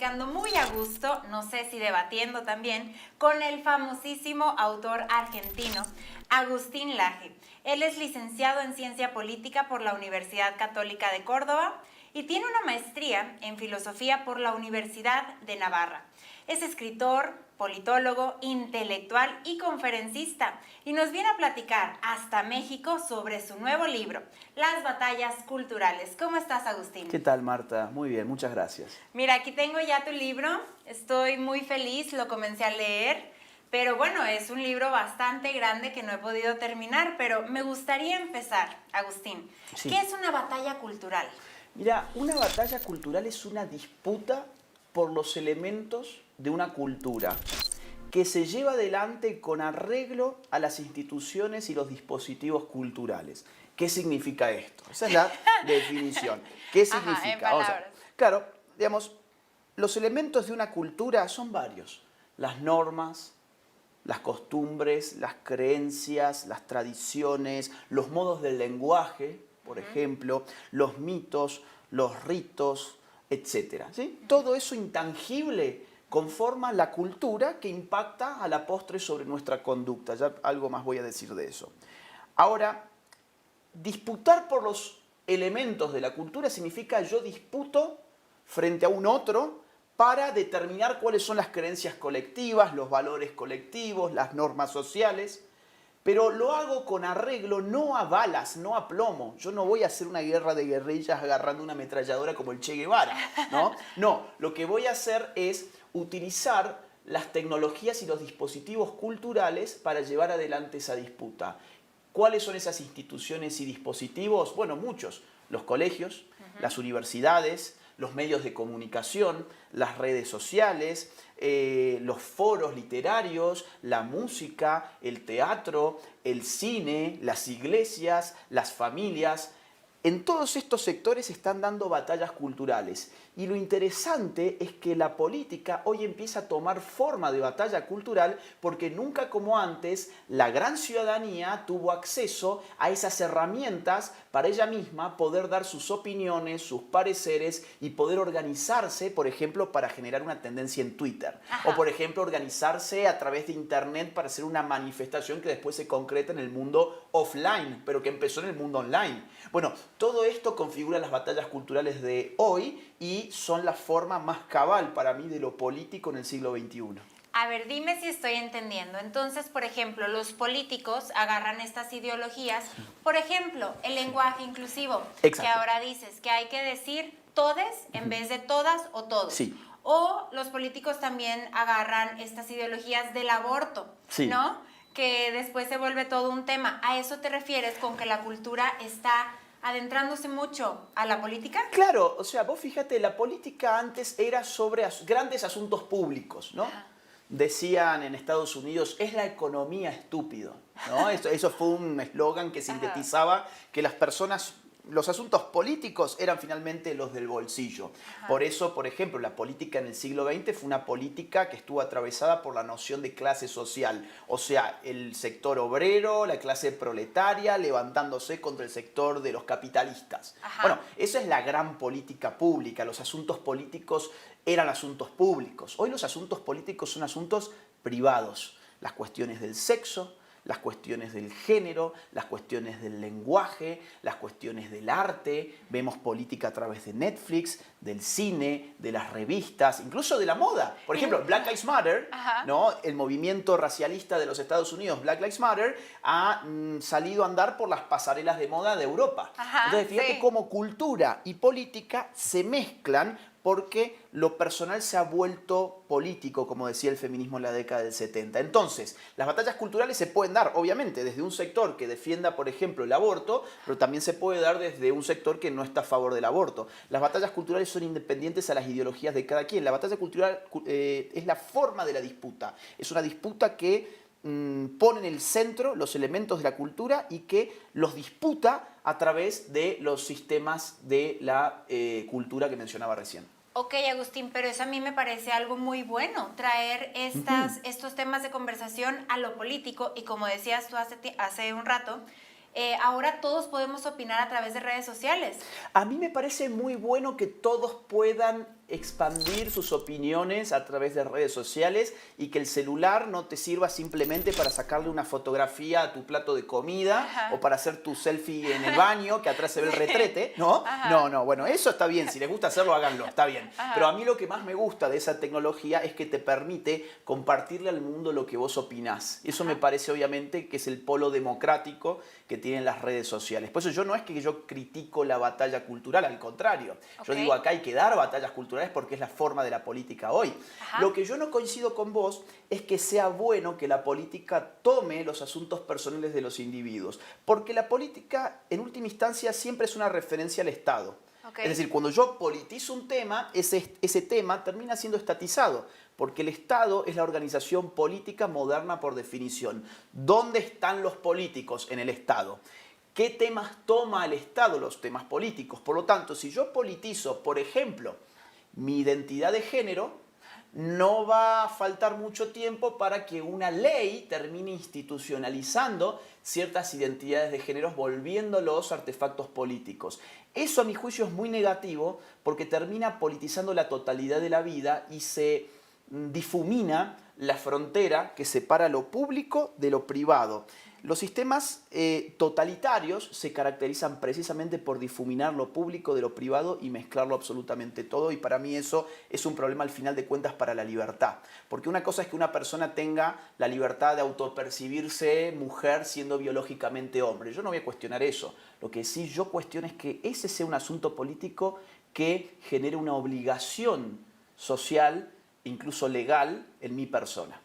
platicando muy a gusto, no sé si debatiendo también, con el famosísimo autor argentino Agustín Laje. Él es licenciado en Ciencia Política por la Universidad Católica de Córdoba y tiene una maestría en Filosofía por la Universidad de Navarra. Es escritor, politólogo, intelectual y conferencista, y nos viene a platicar hasta México sobre su nuevo libro, Las batallas culturales. ¿Cómo estás, Agustín? ¿Qué tal, Marta? Muy bien, muchas gracias. Mira, aquí tengo ya tu libro, estoy muy feliz, lo comencé a leer, pero bueno, es un libro bastante grande que no he podido terminar, pero me gustaría empezar, Agustín. Sí. ¿Qué es una batalla cultural? Mira, una batalla cultural es una disputa por los elementos de una cultura que se lleva adelante con arreglo a las instituciones y los dispositivos culturales. ¿Qué significa esto? Esa es la definición. ¿Qué significa? Ajá, en palabras. Claro, digamos, los elementos de una cultura son varios. Las normas, las costumbres, las creencias, las tradiciones, los modos del lenguaje, por ejemplo, los mitos, los ritos, etc. ¿Sí? Todo eso intangible conforma la cultura que impacta a la postre sobre nuestra conducta. Ya algo más voy a decir de eso. Ahora, disputar por los elementos de la cultura significa yo disputo frente a un otro para determinar cuáles son las creencias colectivas, los valores colectivos, las normas sociales, pero lo hago con arreglo, no a balas, no a plomo. Yo no voy a hacer una guerra de guerrillas agarrando una ametralladora como el Che Guevara, ¿no? No, lo que voy a hacer es utilizar las tecnologías y los dispositivos culturales para llevar adelante esa disputa. ¿Cuáles son esas instituciones y dispositivos? Bueno, muchos. Los colegios, las universidades, los medios de comunicación, las redes sociales, los foros literarios, la música, el teatro, el cine, las iglesias, las familias. En todos estos sectores se están dando batallas culturales. Y lo interesante es que la política hoy empieza a tomar forma de batalla cultural porque nunca como antes la gran ciudadanía tuvo acceso a esas herramientas para ella misma poder dar sus opiniones, sus pareceres y poder organizarse, por ejemplo, para generar una tendencia en Twitter. Ajá. O, por ejemplo, organizarse a través de Internet para hacer una manifestación que después se concreta en el mundo offline, pero que empezó en el mundo online. Bueno, todo esto configura las batallas culturales de hoy y son la forma más cabal para mí de lo político en el siglo XXI. A ver, dime si estoy entendiendo. Entonces, por ejemplo, los políticos agarran estas ideologías. Por ejemplo, el lenguaje inclusivo. Exacto. Que ahora dices que hay que decir todes en vez de todas o todos. Sí. O los políticos también agarran estas ideologías del aborto, Sí. ¿no? Que después se vuelve todo un tema. ¿A eso te refieres con que la cultura está adentrándose mucho a la política? Claro, o sea, vos fíjate, la política antes era sobre grandes asuntos públicos, ¿no? Ajá. Decían en Estados Unidos, es la economía estúpido, ¿no? Eso fue un eslogan que sintetizaba que las personas, los asuntos políticos eran finalmente los del bolsillo. Ajá. Por eso, por ejemplo, la política en el siglo XX fue una política que estuvo atravesada por la noción de clase social. O sea, el sector obrero, la clase proletaria, levantándose contra el sector de los capitalistas. Ajá. Bueno, esa es la gran política pública. Los asuntos políticos eran asuntos públicos. Hoy los asuntos políticos son asuntos privados. Las cuestiones del sexo, las cuestiones del género, las cuestiones del lenguaje, las cuestiones del arte. Vemos política a través de Netflix, del cine, de las revistas, incluso de la moda. Por ejemplo, Black Lives Matter, ¿no? El movimiento racialista de los Estados Unidos, Black Lives Matter, ha salido a andar por las pasarelas de moda de Europa. Ajá, Entonces, fíjate sí. cómo cultura y política se mezclan porque lo personal se ha vuelto político, como decía el feminismo en la década del 70. Entonces, las batallas culturales se pueden dar, obviamente, desde un sector que defienda, por ejemplo, el aborto, pero también se puede dar desde un sector que no está a favor del aborto. Las batallas culturales son independientes a las ideologías de cada quien. La batalla cultural es la forma de la disputa. Es una disputa que pone en el centro los elementos de la cultura y que los disputa a través de los sistemas de la cultura que mencionaba recién. Ok, Agustín, pero eso a mí me parece algo muy bueno, traer estos temas de conversación a lo político y como decías tú hace un rato, ahora todos podemos opinar a través de redes sociales. A mí me parece muy bueno que todos puedan expandir sus opiniones a través de redes sociales y que el celular no te sirva simplemente para sacarle una fotografía a tu plato de comida Ajá. o para hacer tu selfie en el baño, que atrás se ve el retrete, ¿no? Ajá. No, bueno, eso está bien, si les gusta hacerlo, háganlo, está bien. Ajá. Pero a mí lo que más me gusta de esa tecnología es que te permite compartirle al mundo lo que vos opinás. Eso me parece obviamente que es el polo democrático que tienen las redes sociales. Por eso yo no es que yo critico la batalla cultural, al contrario. Yo digo, acá hay que dar batallas culturales porque es la forma de la política hoy. Ajá. Lo que yo no coincido con vos es que sea bueno que la política tome los asuntos personales de los individuos, porque la política en última instancia siempre es una referencia al Estado. Okay. Es decir, cuando yo politizo un tema, ese tema termina siendo estatizado, porque el Estado es la organización política moderna por definición. ¿Dónde están los políticos en el Estado? ¿Qué temas toma el Estado? Los temas políticos. Por lo tanto, si yo politizo, por ejemplo, mi identidad de género, no va a faltar mucho tiempo para que una ley termine institucionalizando ciertas identidades de géneros, volviéndolos artefactos políticos. Eso a mi juicio es muy negativo porque termina politizando la totalidad de la vida y se difumina la frontera que separa lo público de lo privado. Los sistemas totalitarios se caracterizan precisamente por difuminar lo público de lo privado y mezclarlo absolutamente todo, y para mí eso es un problema al final de cuentas para la libertad. Porque una cosa es que una persona tenga la libertad de autopercibirse mujer siendo biológicamente hombre. Yo no voy a cuestionar eso. Lo que sí yo cuestiono es que ese sea un asunto político que genere una obligación social, incluso legal, en mi persona.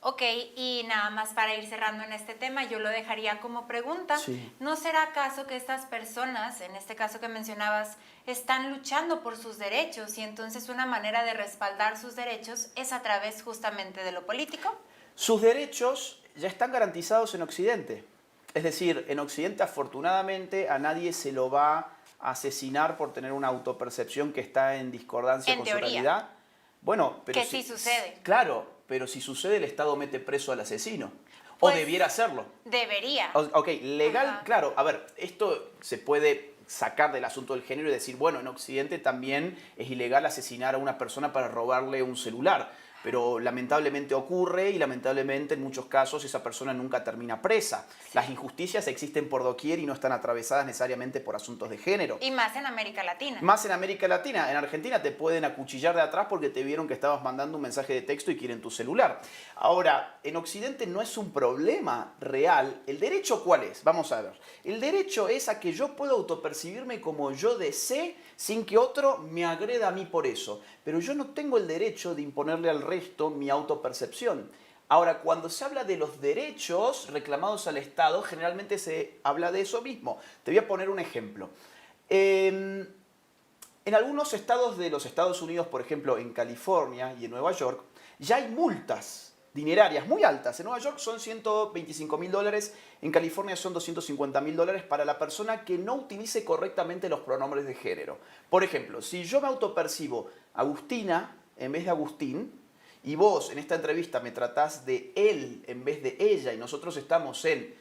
Ok, y nada más para ir cerrando en este tema, yo lo dejaría como pregunta. Sí. ¿No será acaso que estas personas, en este caso que mencionabas, están luchando por sus derechos y entonces una manera de respaldar sus derechos es a través justamente de lo político? Sus derechos ya están garantizados en Occidente. Es decir, en Occidente afortunadamente a nadie se lo va a asesinar por tener una autopercepción que está en discordancia con su realidad. Bueno, pero que sí sucede. Claro, pero si sucede el Estado mete preso al asesino. Pues, o debiera hacerlo. Debería. Ok, legal, Ajá. claro. A ver, esto se puede sacar del asunto del género y decir, bueno, en Occidente también es ilegal asesinar a una persona para robarle un celular. Pero lamentablemente ocurre y lamentablemente en muchos casos esa persona nunca termina presa. Las injusticias existen por doquier y no están atravesadas necesariamente por asuntos de género. Y más en América Latina. Más en América Latina. En Argentina te pueden acuchillar de atrás porque te vieron que estabas mandando un mensaje de texto y quieren tu celular. Ahora, en Occidente no es un problema real. ¿El derecho cuál es? Vamos a ver. El derecho es a que yo pueda autopercibirme como yo desee sin que otro me agreda a mí por eso. Pero yo no tengo el derecho de imponerle al resto mi autopercepción. Ahora, cuando se habla de los derechos reclamados al Estado, generalmente se habla de eso mismo. Te voy a poner un ejemplo. En algunos estados de los Estados Unidos, por ejemplo, en California y en Nueva York, ya hay multas dinerarias muy altas. En Nueva York son $125.000, en California son $250.000 para la persona que no utilice correctamente los pronombres de género. Por ejemplo, si yo me autopercibo Agustina en vez de Agustín, y vos en esta entrevista me tratás de él en vez de ella, y nosotros estamos en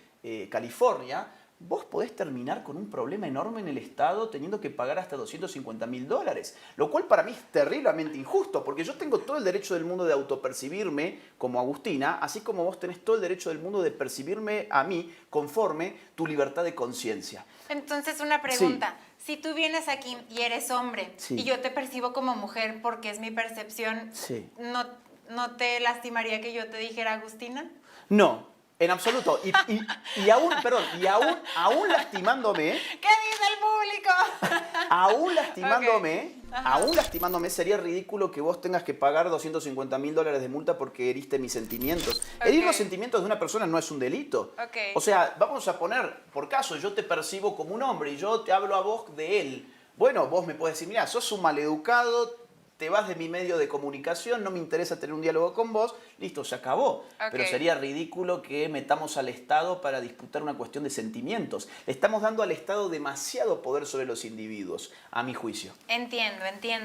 California, vos podés terminar con un problema enorme en el Estado teniendo que pagar hasta $250.000, lo cual para mí es terriblemente injusto, porque yo tengo todo el derecho del mundo de autopercibirme como Agustina, así como vos tenés todo el derecho del mundo de percibirme a mí conforme tu libertad de conciencia. Entonces, una pregunta. Sí. Si tú vienes aquí y eres hombre Sí. y yo te percibo como mujer porque es mi percepción, Sí. ¿no te lastimaría que yo te dijera Agustina? No, en absoluto. Y aún lastimándome, ¿Qué dice el público? aún lastimándome, sería ridículo que vos tengas que pagar $250.000 de multa porque heriste mis sentimientos. Herir los sentimientos de una persona no es un delito. Okay. O sea, vamos a poner, por caso, yo te percibo como un hombre y yo te hablo a vos de él. Bueno, vos me podés decir, mira, sos un maleducado, te vas de mi medio de comunicación, no me interesa tener un diálogo con vos, listo, se acabó. Okay. Pero sería ridículo que metamos al Estado para disputar una cuestión de sentimientos. Le estamos dando al Estado demasiado poder sobre los individuos, a mi juicio. Entiendo.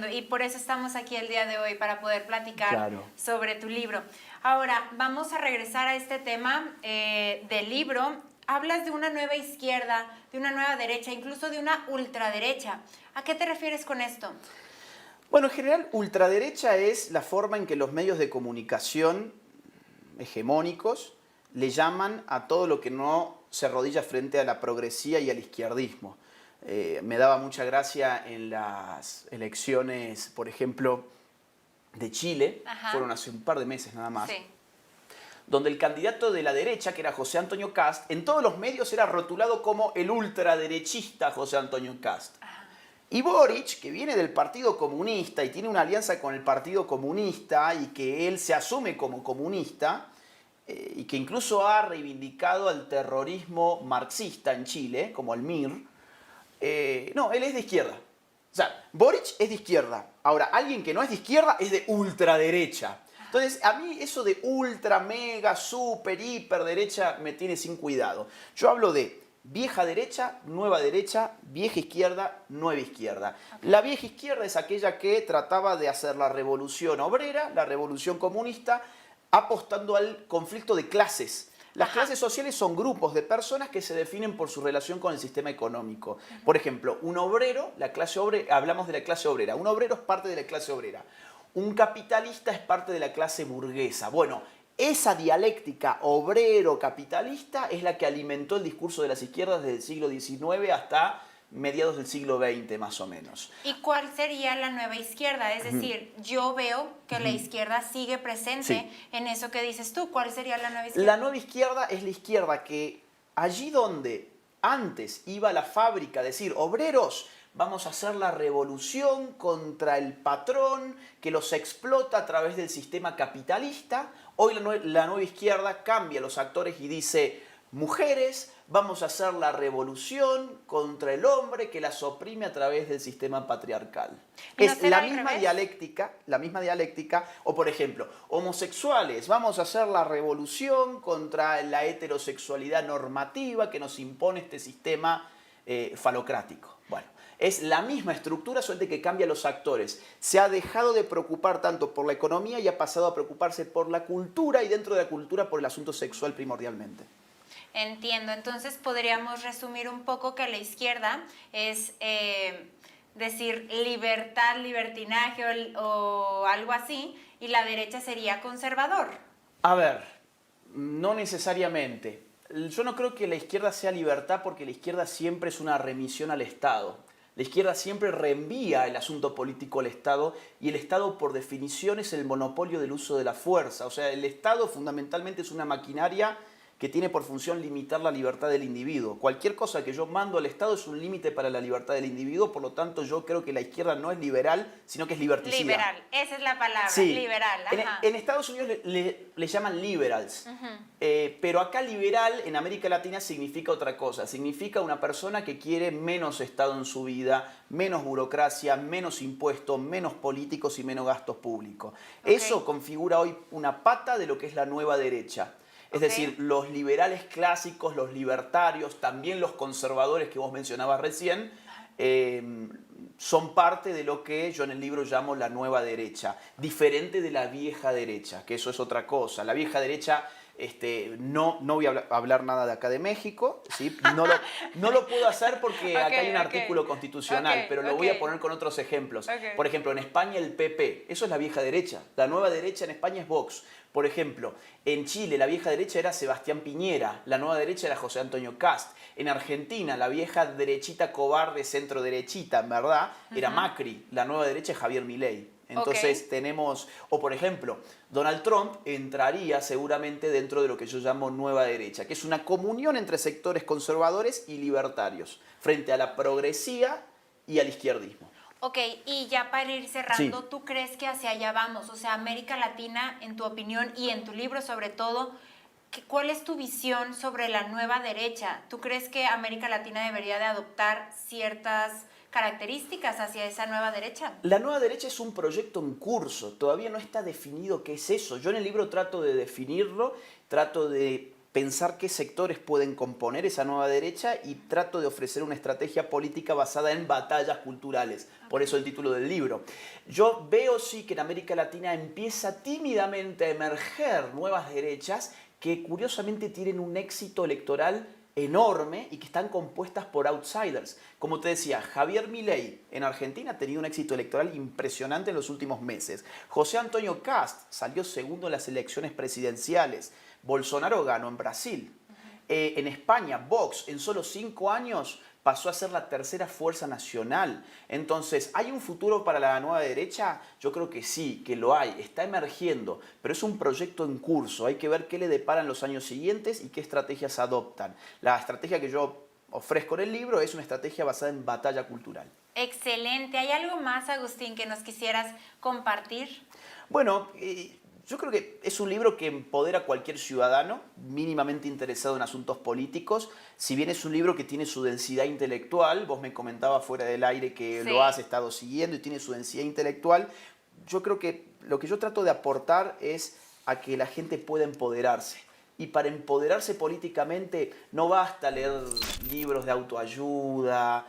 Y por eso estamos aquí el día de hoy, para poder platicar Claro. sobre tu libro. Ahora, vamos a regresar a este tema del libro. hablas de una nueva izquierda, de una nueva derecha, incluso de una ultraderecha. ¿A qué te refieres con esto? Bueno, en general, ultraderecha es la forma en que los medios de comunicación hegemónicos le llaman a todo lo que no se arrodilla frente a la progresía y al izquierdismo. Me daba mucha gracia en las elecciones, por ejemplo, de Chile, Ajá. fueron hace un par de meses nada más, Sí. donde el candidato de la derecha, que era José Antonio Cast, en todos los medios era rotulado como el ultraderechista José Antonio Cast. Y Boric, que viene del Partido Comunista y tiene una alianza con el Partido Comunista y que él se asume como comunista y que incluso ha reivindicado al terrorismo marxista en Chile, como el MIR, no, él es de izquierda. O sea, Boric es de izquierda. Ahora, alguien que no es de izquierda es de ultraderecha. Entonces, a mí eso de ultra, mega, super, hiper derecha me tiene sin cuidado. Yo hablo de vieja derecha, vieja izquierda, nueva izquierda. Okay. La vieja izquierda es aquella que trataba de hacer la revolución obrera, la revolución comunista, apostando al conflicto de clases. Las clases sociales son grupos de personas que se definen por su relación con el sistema económico. Por ejemplo, un obrero, la clase obrera, hablamos de la clase obrera, un obrero es parte de la clase obrera. Un capitalista es parte de la clase burguesa. Bueno, esa dialéctica obrero-capitalista es la que alimentó el discurso de las izquierdas desde el siglo XIX hasta mediados del siglo XX, más o menos. ¿Y cuál sería la nueva izquierda? Es decir, yo veo que la izquierda sigue presente en eso que dices tú. ¿Cuál sería la nueva izquierda? La nueva izquierda es la izquierda que allí donde antes iba la fábrica a decir, obreros, vamos a hacer la revolución contra el patrón que los explota a través del sistema capitalista. Hoy la nueva izquierda cambia los actores y dice, mujeres, vamos a hacer la revolución contra el hombre que las oprime a través del sistema patriarcal. Es la misma dialéctica, o por ejemplo, homosexuales, vamos a hacer la revolución contra la heterosexualidad normativa que nos impone este sistema falocrático. Bueno. Es la misma estructura, solamente que cambia los actores. Se ha dejado de preocupar tanto por la economía y ha pasado a preocuparse por la cultura y dentro de la cultura por el asunto sexual primordialmente. Entiendo. Entonces podríamos resumir un poco que la izquierda es decir libertad, libertinaje o algo así, y la derecha sería conservador. A ver, no necesariamente. Yo no creo que la izquierda sea libertad porque la izquierda siempre es una remisión al Estado. La izquierda siempre reenvía el asunto político al Estado y el Estado por definición es el monopolio del uso de la fuerza. O sea, el Estado fundamentalmente es una maquinaria que tiene por función limitar la libertad del individuo. Cualquier cosa que yo mando al Estado es un límite para la libertad del individuo, por lo tanto yo creo que la izquierda no es liberal, sino que es liberticida. Liberal, esa es la palabra, sí. Liberal. Ajá. En Estados Unidos le llaman liberals, pero acá liberal en América Latina significa otra cosa, significa una persona que quiere menos Estado en su vida, menos burocracia, menos impuestos, menos políticos y menos gastos públicos. Okay. Eso configura hoy una pata de lo que es la nueva derecha. Es decir, los liberales clásicos, los libertarios, también los conservadores que vos mencionabas recién, son parte de lo que yo en el libro llamo la nueva derecha, diferente de la vieja derecha, que eso es otra cosa. La vieja derecha, no voy a hablar nada de acá de México, ¿sí? no lo puedo hacer porque acá hay un artículo constitucional, pero lo voy a poner con otros ejemplos. Por ejemplo, en España el PP, eso es la vieja derecha. La nueva derecha en España es Vox. Por ejemplo, en Chile la vieja derecha era Sebastián Piñera, la nueva derecha era José Antonio Cast. En Argentina la vieja derechita cobarde centro derechita, en verdad, era Macri, la nueva derecha es Javier Milei. Entonces tenemos, o por ejemplo, Donald Trump entraría seguramente dentro de lo que yo llamo nueva derecha, que es una comunión entre sectores conservadores y libertarios, frente a la progresía y al izquierdismo. Ok, y ya para ir cerrando, ¿tú crees que hacia allá vamos? O sea, América Latina, en tu opinión y en tu libro sobre todo, ¿cuál es tu visión sobre la nueva derecha? ¿Tú crees que América Latina debería de adoptar ciertas características hacia esa nueva derecha? La nueva derecha es un proyecto en curso, todavía no está definido qué es eso. Yo en el libro trato de definirlo, trato de pensar qué sectores pueden componer esa nueva derecha y trato de ofrecer una estrategia política basada en batallas culturales. Por eso el título del libro. Yo veo sí que en América Latina empieza tímidamente a emerger nuevas derechas que curiosamente tienen un éxito electoral enorme y que están compuestas por outsiders. Como te decía, Javier Milei en Argentina ha tenido un éxito electoral impresionante en los últimos meses. José Antonio Kast salió segundo en las elecciones presidenciales. Bolsonaro ganó en Brasil. En España, Vox en solo 5 años pasó a ser la tercera fuerza nacional. Entonces, ¿hay un futuro para la nueva derecha? Yo creo que sí, que lo hay, está emergiendo, pero es un proyecto en curso. Hay que ver qué le deparan los años siguientes y qué estrategias adoptan. La estrategia que yo ofrezco en el libro es una estrategia basada en batalla cultural. Excelente. ¿Hay algo más, Agustín, que nos quisieras compartir? Bueno, yo creo que es un libro que empodera a cualquier ciudadano mínimamente interesado en asuntos políticos. Si bien es un libro que tiene su densidad intelectual, vos me comentabas fuera del aire que Sí. lo has estado siguiendo y tiene su densidad intelectual, yo creo que lo que yo trato de aportar es a que la gente pueda empoderarse. Y para empoderarse políticamente no basta leer libros de autoayuda,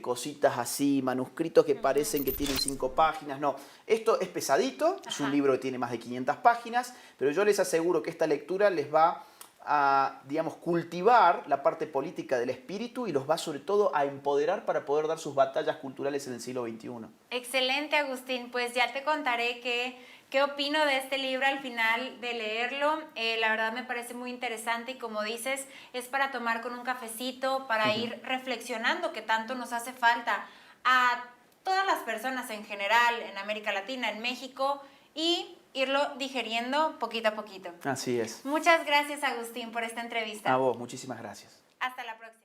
cositas así, manuscritos que parecen que tienen 5 páginas. No, esto es pesadito, es un Ajá. libro que tiene más de 500 páginas, pero yo les aseguro que esta lectura les va a, digamos, cultivar la parte política del espíritu y los va sobre todo a empoderar para poder dar sus batallas culturales en el siglo XXI. Excelente, Agustín. Pues ya te contaré qué opino de este libro al final de leerlo. La verdad me parece muy interesante y como dices, es para tomar con un cafecito, para ir reflexionando que tanto nos hace falta a todas las personas en general, en América Latina, en México, y irlo digeriendo poquito a poquito. Así es. Muchas gracias, Agustín, por esta entrevista. A vos, muchísimas gracias. Hasta la próxima.